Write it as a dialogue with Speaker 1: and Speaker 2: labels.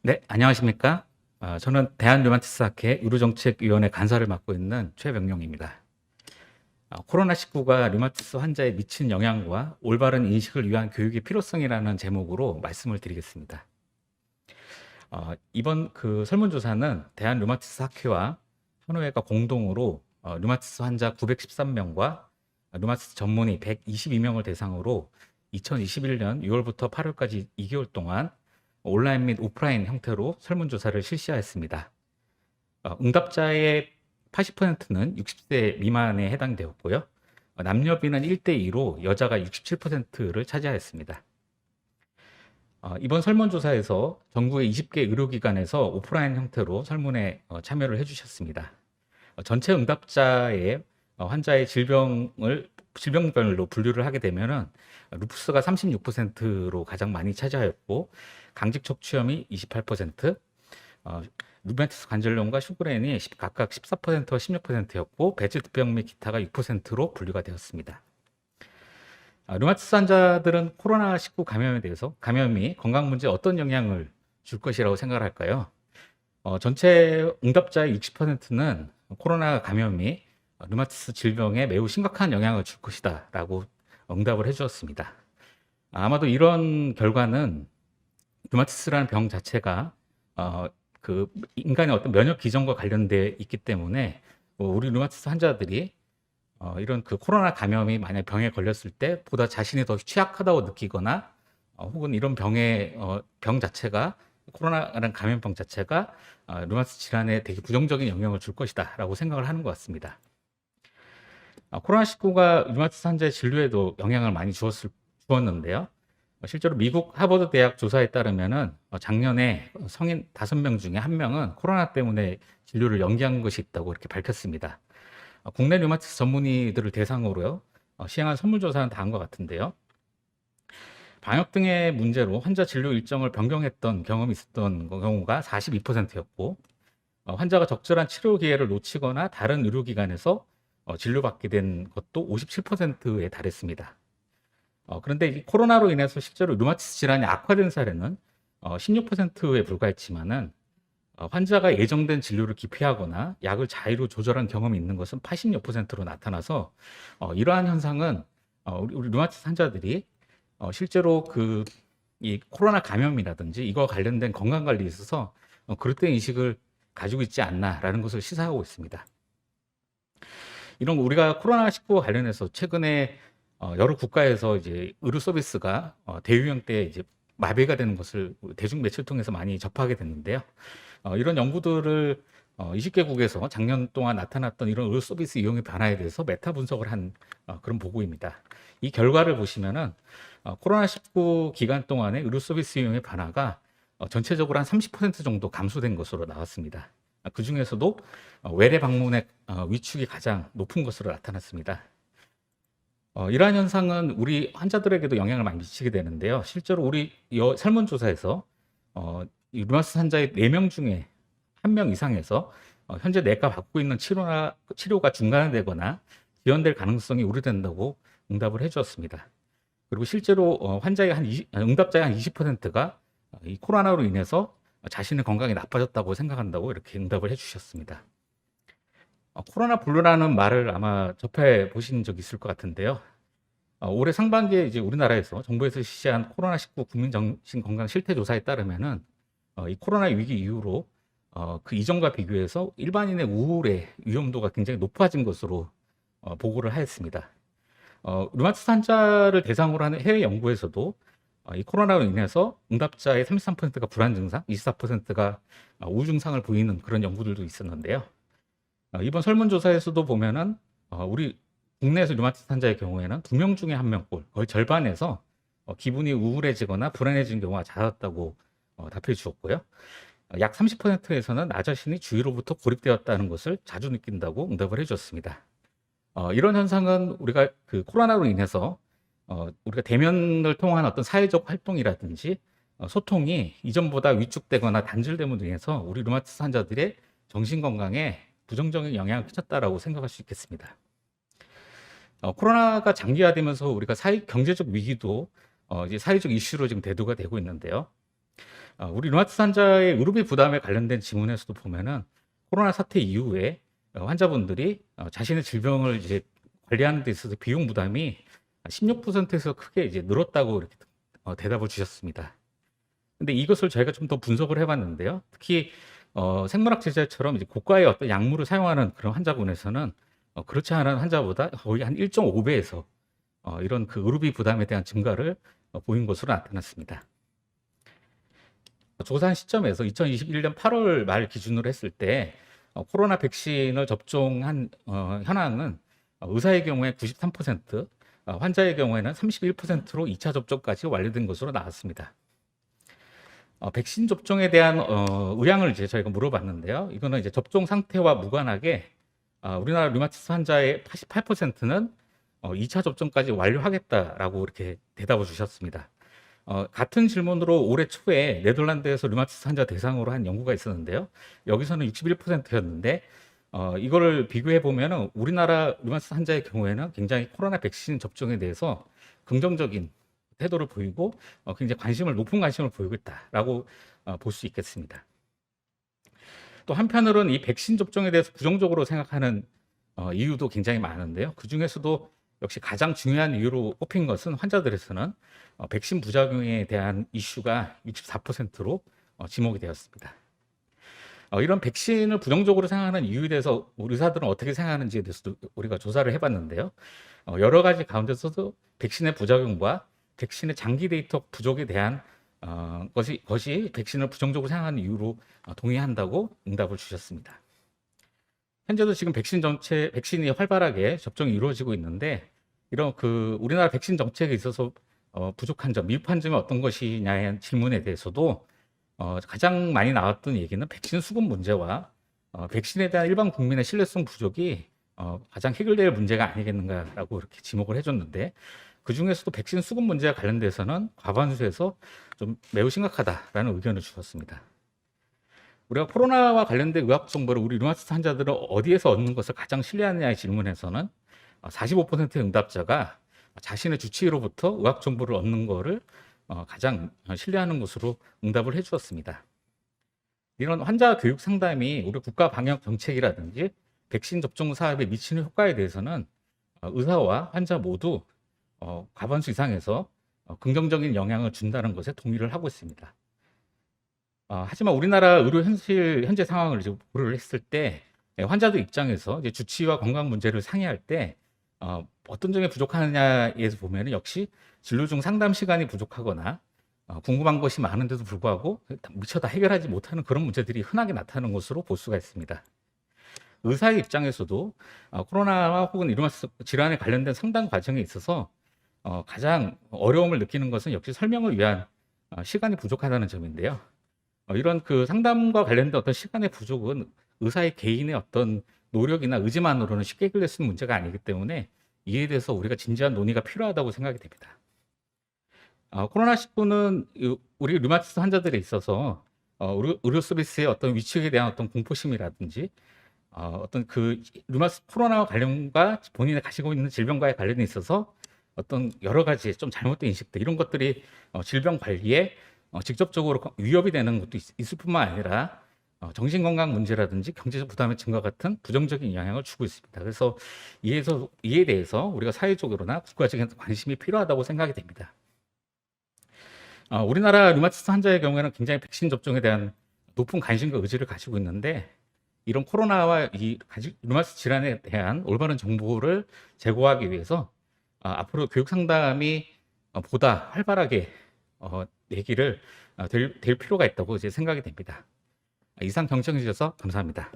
Speaker 1: 네, 안녕하십니까? 저는 대한류마티스학회 의료정책위원회 간사를 맡고 있는 최병용입니다. 코로나19가 류마티스 환자에 미친 영향과 올바른 인식을 위한 교육의 필요성이라는 제목으로 말씀을 드리겠습니다. 이번 설문조사는 대한류마티스학회와 현우회가 공동으로 류마티스 환자 913명과 류마티스 전문의 122명을 대상으로 2021년 6월부터 8월까지 2개월 동안 온라인 및 오프라인 형태로 설문조사를 실시하였습니다. 응답자의 80%는 60세 미만에 해당되었고요. 남녀비는 1대2로 여자가 67%를 차지하였습니다. 이번 설문조사에서 전국의 20개 의료기관에서 오프라인 형태로 설문에 참여를 해주셨습니다. 전체 응답자의 환자의 질병별로 분류를 하게 되면은 루푸스가 36%로 가장 많이 차지하였고, 강직 척추염이 28%, 류마티스 관절염과 슈그렌이 각각 14%와 16%였고, 배치두병 및 기타가 6%로 분류가 되었습니다. 류마티스 환자들은 코로나19 감염이 건강 문제에 어떤 영향을 줄 것이라고 생각할까요? 전체 응답자의 60%는 코로나 감염이 류마티스 질병에 매우 심각한 영향을 줄 것이다 라고 응답을 해주었습니다. 아마도 이런 결과는 류마티스라는 병 자체가 인간의 어떤 면역 기전과 관련돼 있기 때문에 우리 류마티스 환자들이 이런 코로나 감염이 만약 병에 걸렸을 때 보다 자신이 더 취약하다고 느끼거나 혹은 이런 병 자체가 코로나라는 감염병 자체가 류마티스 질환에 되게 부정적인 영향을 줄 것이다 라고 생각을 하는 것 같습니다. 코로나19가 류마티스 환자의 진료에도 영향을 많이 주었는데요. 실제로 미국 하버드 대학 조사에 따르면은 작년에 성인 5명 중에 1명은 코로나 때문에 진료를 연기한 것이 있다고 이렇게 밝혔습니다. 국내 류마티스 전문의들을 대상으로요, 시행한 설문조사는 다음과 같은데요. 방역 등의 문제로 환자 진료 일정을 변경했던 경험이 있었던 경우가 42%였고, 환자가 적절한 치료 기회를 놓치거나 다른 의료기관에서 진료받게 된 것도 57%에 달했습니다. 그런데 이 코로나로 인해서 실제로 류마티스 질환이 악화된 사례는 16%에 불과했지만은 환자가 예정된 진료를 기피하거나 약을 자의로 조절한 경험이 있는 것은 86%로 나타나서 이러한 현상은 우리 류마티스 환자들이 실제로 이 코로나 감염이라든지 이거 관련된 건강 관리에 있어서 그릇된 인식을 가지고 있지 않나라는 것을 시사하고 있습니다. 이런 우리가 코로나19 관련해서 최근에 여러 국가에서 이제 의료 서비스가 대유행 때 이제 마비가 되는 것을 대중 매체를 통해서 많이 접하게 됐는데요. 이런 연구들을 20개국에서 작년 동안 나타났던 이런 의료 서비스 이용의 변화에 대해서 메타 분석을 한 그런 보고입니다. 이 결과를 보시면은 코로나19 기간 동안의 의료 서비스 이용의 변화가 전체적으로 한 30% 정도 감소된 것으로 나왔습니다. 그 중에서도 외래 방문의 위축이 가장 높은 것으로 나타났습니다. 이러한 현상은 우리 환자들에게도 영향을 많이 미치게 되는데요. 실제로 우리 설문조사에서 이 류마티스 환자의 4명 중에 1명 이상에서 현재 내과 받고 있는 치료가 중단되거나 지연될 가능성이 우려된다고 응답을 해주었습니다. 그리고 실제로 응답자의 한 20%가 이 코로나로 인해서 자신의 건강이 나빠졌다고 생각한다고 이렇게 응답을 해주셨습니다. 코로나 블루라는 말을 아마 접해 보신 적 있을 것 같은데요. 올해 상반기에 이제 우리나라에서 정부에서 실시한 코로나19 국민정신건강 실태조사에 따르면은 이 코로나 위기 이후로 그 이전과 비교해서 일반인의 우울의 위험도가 굉장히 높아진 것으로 보고를 하였습니다. 류마티스 환자를 대상으로 하는 해외 연구에서도 이 코로나로 인해서 응답자의 33%가 불안 증상, 24%가 우울 증상을 보이는 그런 연구들도 있었는데요. 이번 설문조사에서도 보면은 우리 국내에서 류마티스 환자의 경우에는 2명 중에 1명꼴, 거의 절반에서 기분이 우울해지거나 불안해진 경우가 잦았다고 답해 주었고요. 약 30%에서는 나 자신이 주위로부터 고립되었다는 것을 자주 느낀다고 응답을 해주었습니다. 이런 현상은 우리가 코로나로 인해서 우리가 대면을 통한 어떤 사회적 활동이라든지 소통이 이전보다 위축되거나 단절됨으로 인해서 우리 류마티스 환자들의 정신 건강에 부정적인 영향을 끼쳤다라고 생각할 수 있겠습니다. 코로나가 장기화되면서 우리가 경제적 위기도 이제 사회적 이슈로 지금 대두가 되고 있는데요. 우리 류마티스 환자의 의료비 부담에 관련된 질문에서도 보면은 코로나 사태 이후에 환자분들이 자신의 질병을 이제 관리하는 데 있어서 비용 부담이 16%에서 크게 이제 늘었다고 이렇게 대답을 주셨습니다. 근데 이것을 저희가 좀 더 분석을 해봤는데요. 특히 생물학 제자처럼 이제 고가의 어떤 약물을 사용하는 그런 환자군에서는 그렇지 않은 환자보다 거의 한 1.5배에서 이런 그 의료비 부담에 대한 증가를 보인 것으로 나타났습니다. 조사한 시점에서 2021년 8월 말 기준으로 했을 때 코로나 백신을 접종한 현황은 의사의 경우에 93%, 환자의 경우에는 31%로 2차 접종까지 완료된 것으로 나왔습니다. 백신 접종에 대한 의향을 이제 저희가 물어봤는데요. 이거는 이제 접종 상태와 무관하게 우리나라 류마티스 환자의 88%는 2차 접종까지 완료하겠다라고 이렇게 대답을 주셨습니다. 같은 질문으로 올해 초에 네덜란드에서 류마티스 환자 대상으로 한 연구가 있었는데요. 여기서는 61%였는데 이거를 비교해 보면 우리나라 류마티스 환자의 경우에는 굉장히 코로나 백신 접종에 대해서 긍정적인 태도를 보이고 굉장히 높은 관심을 보이고 있다라고 볼 수 있겠습니다. 또 한편으로는 이 백신 접종에 대해서 부정적으로 생각하는 이유도 굉장히 많은데요. 그 중에서도 역시 가장 중요한 이유로 꼽힌 것은 환자들에서는 백신 부작용에 대한 이슈가 64%로 지목이 되었습니다. 이런 백신을 부정적으로 생각하는 이유에 대해서 우리 의사들은 어떻게 생각하는지에 대해서도 우리가 조사를 해봤는데요. 여러 가지 가운데서도 백신의 부작용과 백신의 장기 데이터 부족에 대한 것이 백신을 부정적으로 생각하는 이유로 동의한다고 응답을 주셨습니다. 현재도 지금 백신이 활발하게 접종이 이루어지고 있는데 이런 우리나라 백신 정책에 있어서 부족한 점, 미흡한 점이 어떤 것이냐의 질문에 대해서도 가장 많이 나왔던 얘기는 백신 수급 문제와 백신에 대한 일반 국민의 신뢰성 부족이 가장 해결될 문제가 아니겠는가라고 이렇게 지목을 해줬는데 그 중에서도 백신 수급 문제와 관련돼서는 과반수에서 좀 매우 심각하다라는 의견을 주셨습니다. 우리가 코로나와 관련된 의학 정보를 우리 류마티스 환자들은 어디에서 얻는 것을 가장 신뢰하느냐의 질문에서는 45%의 응답자가 자신의 주치의로부터 의학 정보를 얻는 것을 가장 신뢰하는 것으로 응답을 해주었습니다. 이런 환자 교육 상담이 우리 국가 방역 정책이라든지 백신 접종 사업에 미치는 효과에 대해서는 의사와 환자 모두 과반수 이상에서 긍정적인 영향을 준다는 것에 동의를 하고 있습니다. 하지만 우리나라 의료 현재 상황을 이제 고려를 했을 때 환자들 입장에서 이제 주치의와 건강 문제를 상의할 때 어떤 점이 부족하느냐에서 보면 역시 진료 중 상담 시간이 부족하거나 궁금한 것이 많은데도 불구하고 미처 다 해결하지 못하는 그런 문제들이 흔하게 나타나는 것으로 볼 수가 있습니다. 의사의 입장에서도 코로나와 혹은 류마티스 질환에 관련된 상담 과정에 있어서 가장 어려움을 느끼는 것은 역시 설명을 위한 시간이 부족하다는 점인데요. 이런 상담과 관련된 어떤 시간의 부족은 의사의 개인의 어떤 노력이나 의지만으로는 쉽게 해결될 수 있는 문제가 아니기 때문에 이에 대해서 우리가 진지한 논의가 필요하다고 생각이 됩니다. 코로나19는 우리 류마티스 환자들에 있어서 의료 서비스의 어떤 위축에 대한 어떤 공포심이라든지 어떤 류마티스 코로나와 관련과 본인이 가지고 있는 질병과의 관련에 있어서 어떤 여러 가지 좀 잘못된 인식들 이런 것들이 질병 관리에 직접적으로 위협이 되는 것도 있을 뿐만 아니라 정신건강 문제라든지 경제적 부담의 증가 같은 부정적인 영향을 주고 있습니다. 그래서 이에 대해서 우리가 사회적으로나 국가적인 관심이 필요하다고 생각이 됩니다. 우리나라 류마티스 환자의 경우에는 굉장히 백신 접종에 대한 높은 관심과 의지를 가지고 있는데 이런 코로나와 이 류마티스 질환에 대한 올바른 정보를 제공하기 위해서 앞으로 교육 상담이 보다 활발하게 될 필요가 있다고 이제 생각이 됩니다. 이상 경청해 주셔서 감사합니다.